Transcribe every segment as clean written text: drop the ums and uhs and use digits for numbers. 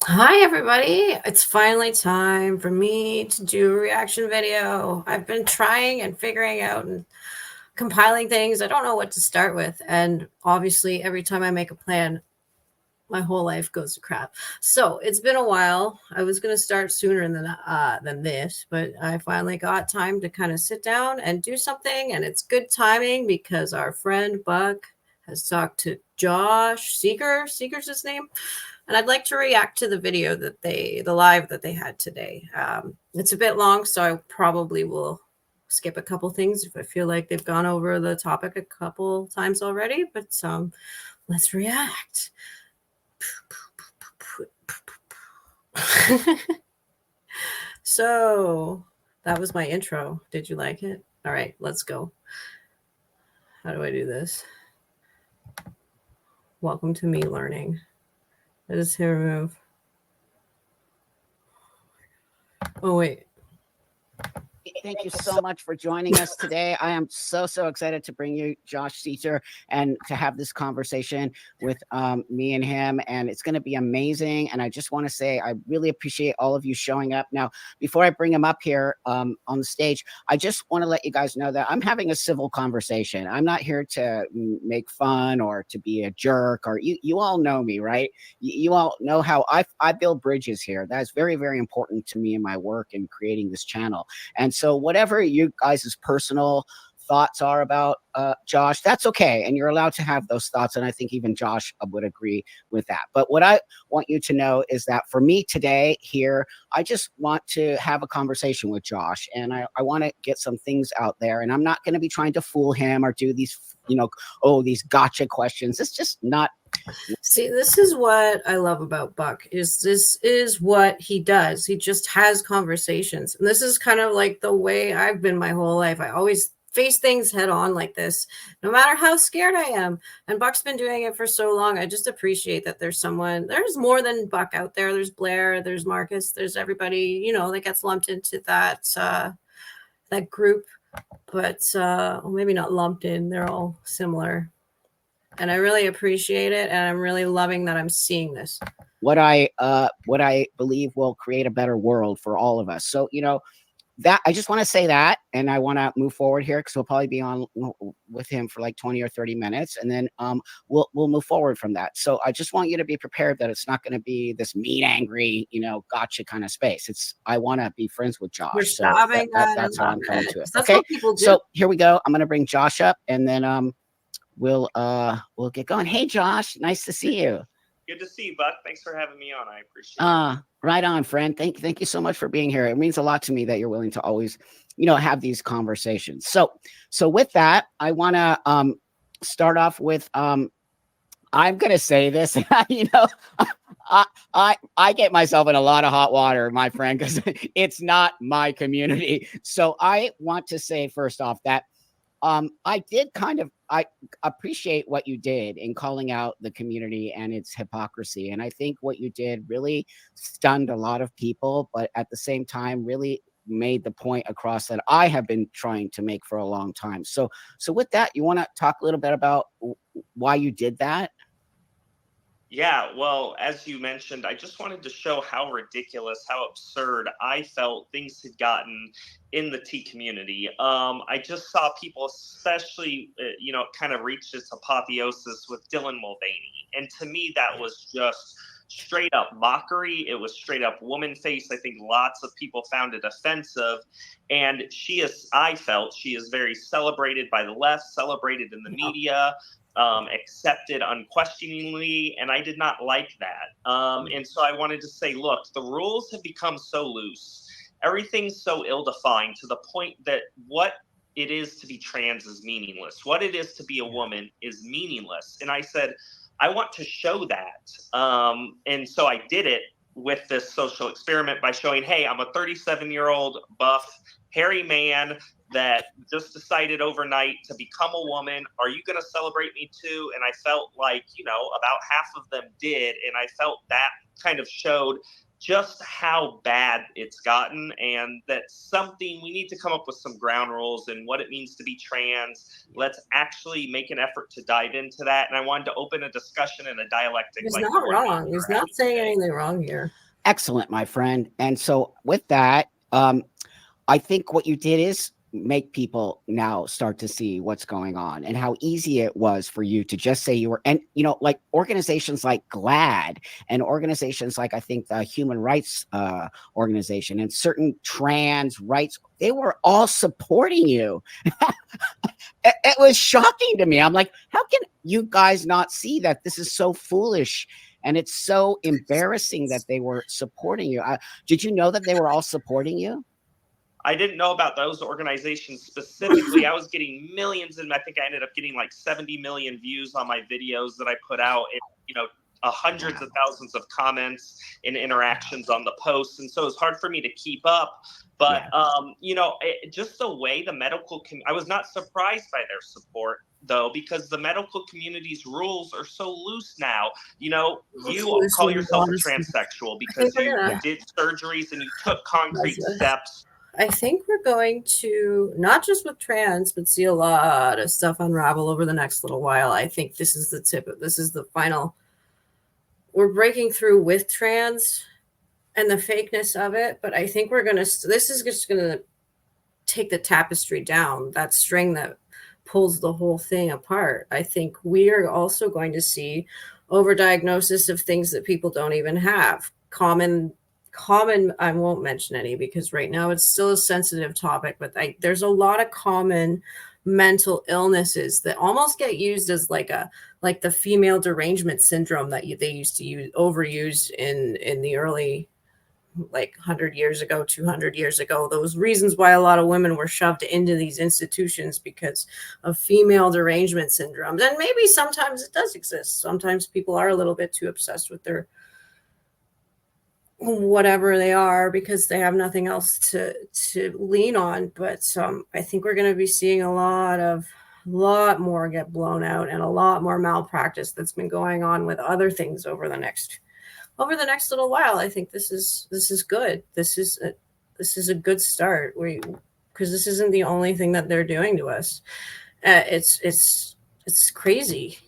Hi, everybody. It's finally time for me to do a reaction video. I've been trying and figuring out and compiling things. I don't know what to start with. And obviously, every time I make a plan, my whole life goes to crap. So it's been a while. I was going to start sooner than this, but I finally got time to kind of sit down and do something. And it's good timing because our friend Buck has talked to Josh Seeker. Seeker's his name, and I'd like to react to the video the live that they had today. It's a bit long, so I probably will skip a couple things if I feel like they've gone over the topic a couple times already. But let's react. So that was my intro. Did you like it? All right, let's go. How do I do this? Welcome to me learning. Let us here remove. Oh, wait. Thank you so much for joining us today. I am so excited to bring you Josh Seiter and to have this conversation with me and him. And it's going to be amazing. And I just want to say I really appreciate all of you showing up. Now, before I bring him up here on the stage, I just want to let you guys know that I'm having a civil conversation. I'm not here to make fun or to be a jerk, or you all know me, right? You all know how I build bridges here. That is very, very important to me in my work in creating this channel. And so whatever you guys' personal thoughts are about Josh, that's okay. And you're allowed to have those thoughts. And I think even Josh would agree with that. But what I want you to know is that for me today here, I just want to have a conversation with Josh. And I want to get some things out there. And I'm not going to be trying to fool him or do these, these gotcha questions. It's just not. See, this is what I love about Buck is this is what he does. He just has conversations. And this is kind of like the way I've been my whole life. I always face things head on like this, no matter how scared I am. And Buck's been doing it for so long. I just appreciate that there's more than Buck out there. There's Blair, there's Marcus, there's everybody, that gets lumped into that group. But well, maybe not lumped in. They're all similar. And I really appreciate it, and I'm really loving that I'm seeing this. What I believe will create a better world for all of us. So, that I just want to say that, and I want to move forward here because we'll probably be on with him for like 20 or 30 minutes, and then we'll move forward from that. So I just want you to be prepared that it's not going to be this mean, angry, gotcha kind of space. I want to be friends with Josh. We're So that's how I'm coming to it. That's okay, what people do. So here we go. I'm going to bring Josh up, and then we'll get going. Hey, Josh, nice to see you. Good to see you, Buck. Thanks for having me on. I appreciate it. Right on, friend. Thank you so much for being here. It means a lot to me that you're willing to always, have these conversations. So with that, I want to start off with I'm gonna say this. I get myself in a lot of hot water, my friend, because it's not my community. So I want to say first off that I appreciate what you did in calling out the community and its hypocrisy. And I think what you did really stunned a lot of people, but at the same time, really made the point across that I have been trying to make for a long time. So with that, you want to talk a little bit about why you did that? Yeah, well, as you mentioned, I just wanted to show how ridiculous, how absurd I felt things had gotten in the tea community. I just saw people, especially, kind of reach its apotheosis with Dylan Mulvaney. And to me, that was just straight up mockery. It was straight up woman face. I think lots of people found it offensive. And I felt she is very celebrated by the left, celebrated in the media. Accepted unquestioningly, and I did not like that. And so I wanted to say, look, the rules have become so loose. Everything's so ill-defined to the point that what it is to be trans is meaningless. What it is to be a woman is meaningless. And I said, I want to show that. And so I did it with this social experiment by showing, hey, I'm a 37-year-old buff, hairy man that just decided overnight to become a woman. Are you going to celebrate me too? And I felt like, about half of them did. And I felt that kind of showed just how bad it's gotten, and that something we need to come up with some ground rules and what it means to be trans. Let's actually make an effort to dive into that. And I wanted to open a discussion and a dialectic. He's like not we're wrong. He's not saying today. anything wrong here. Excellent, my friend. And so with that, I think what you did is make people now start to see what's going on and how easy it was for you to just say you were, and you know, like organizations like GLAAD and organizations like I think the Human Rights Organization and certain trans rights, they were all supporting you. It was shocking to me. I'm like, how can you guys not see that this is so foolish? And it's so embarrassing that they were supporting you. Did you know that they were all supporting you? I didn't know about those organizations specifically. I was getting millions, and I think I ended up getting like 70 million views on my videos that I put out. And, you know, hundreds of thousands of comments and interactions on the posts, and so it's hard for me to keep up. But you know, just the way the medical I was not surprised by their support, though, because the medical community's rules are so loose now. You know, you call yourself a transsexual because you did surgeries and you took concrete steps. I think we're going to, not just with trans, but see a lot of stuff unravel over the next little while. I think this is the tip. This is the final. We're breaking through with trans and the fakeness of it, but I think we're going to, this is just going to take the tapestry down, that string that pulls the whole thing apart. I think we are also going to see overdiagnosis of things that people don't even have. Common, I won't mention any because right now it's still a sensitive topic, but there's a lot of common mental illnesses that almost get used as like the female derangement syndrome that they used to overuse in the early, like 100 years ago, 200 years ago. Those reasons why a lot of women were shoved into these institutions because of female derangement syndromes. And maybe sometimes it does exist. Sometimes people are a little bit too obsessed with their whatever they are because they have nothing else to lean on. But I think we're going to be seeing a lot more get blown out and a lot more malpractice that's been going on with other things over the next little while. I think this is good. This is a good start. Because this isn't the only thing that they're doing to us. It's crazy.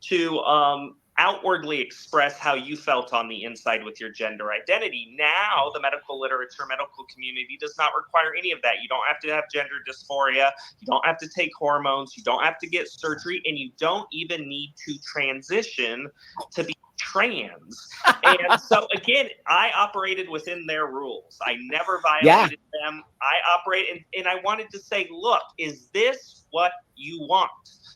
To outwardly express how you felt on the inside with your gender identity. Now, the medical literature, medical community does not require any of that. You don't have to have gender dysphoria. You don't have to take hormones. You don't have to get surgery. And you don't even need to transition to be trans. And so again, I operated within their rules. I never violated them. I operate and I wanted to say, look, is this what you want?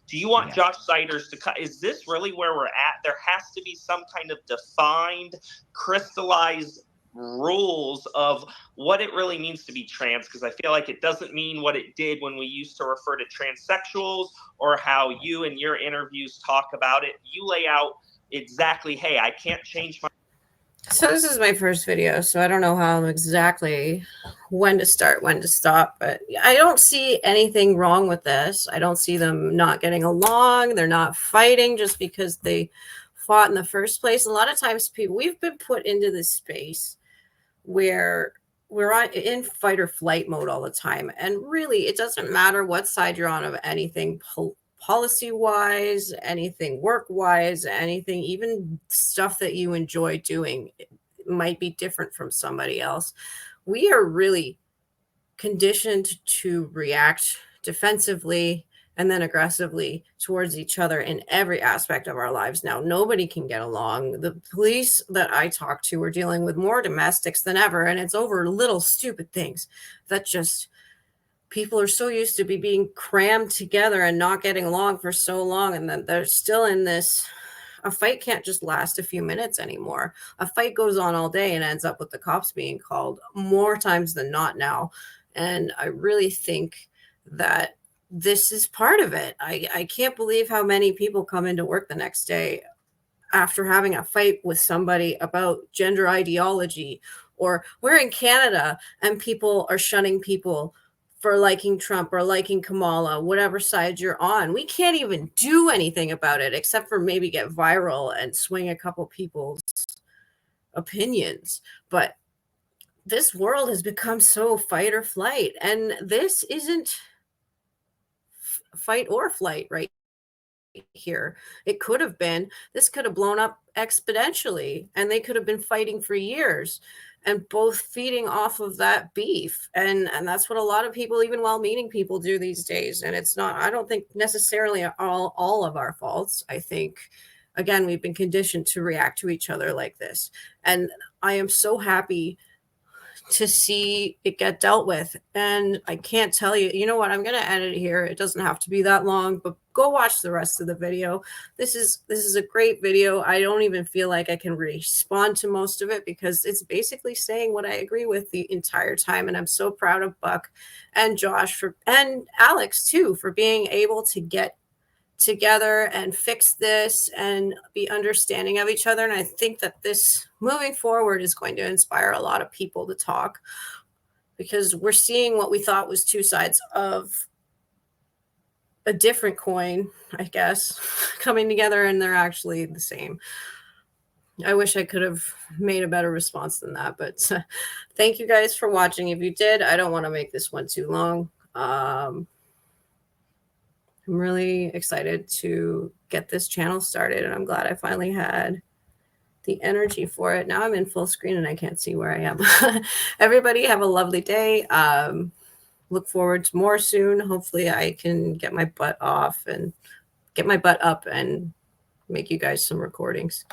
Do you want Josh Seiters to cut? Is this really where we're at? There has to be some kind of defined, crystallized rules of what it really means to be trans, because I feel like it doesn't mean what it did when we used to refer to transsexuals or how you in your interviews talk about it. You lay out exactly, hey, I can't change my. So this is my first video, so I don't know how exactly when to start, when to stop, but I don't see anything wrong with this. I don't see them not getting along. They're not fighting just because they fought in the first place. A lot of times we've been put into this space where we're in fight or flight mode all the time. And really, it doesn't matter what side you're on of anything policy-wise, anything work-wise, anything, even stuff that you enjoy doing might be different from somebody else. We are really conditioned to react defensively and then aggressively towards each other in every aspect of our lives now. Nobody can get along. The police that I talk to are dealing with more domestics than ever, and it's over little stupid things that just people are so used to being crammed together and not getting along for so long, and then they're still in this. A fight can't just last a few minutes anymore. A fight goes on all day and ends up with the cops being called more times than not now. And I really think that this is part of it. I can't believe how many people come into work the next day after having a fight with somebody about gender ideology, or we're in Canada and people are shunning people for liking Trump or liking Kamala, whatever side you're on. We can't even do anything about it except for maybe get viral and swing a couple people's opinions, but this world has become so fight or flight, and this isn't fight or flight right here. It could have been, this could have blown up exponentially, and they could have been fighting for years and both feeding off of that beef. And that's what a lot of people, even well-meaning people, do these days. And it's not, I don't think necessarily all of our faults. I think, again, we've been conditioned to react to each other like this. And I am so happy to see it get dealt with. And I can't tell you, you know what, I'm going to edit it here. It doesn't have to be that long, but go watch the rest of the video. This is a great video. I don't even feel like I can respond to most of it because it's basically saying what I agree with the entire time. And I'm so proud of Buck and Josh and Alex too, for being able to get together and fix this and be understanding of each other. And I think that this moving forward is going to inspire a lot of people to talk, because we're seeing what we thought was two sides of a different coin, I guess, coming together, and they're actually the same. I wish I could have made a better response than that, but thank you guys for watching. If you did, I don't want to make this one too long. I'm really excited to get this channel started, and I'm glad I finally had the energy for it. Now I'm in full screen and I can't see where I am. Everybody have a lovely day. Look forward to more soon. Hopefully I can get my butt up and make you guys some recordings.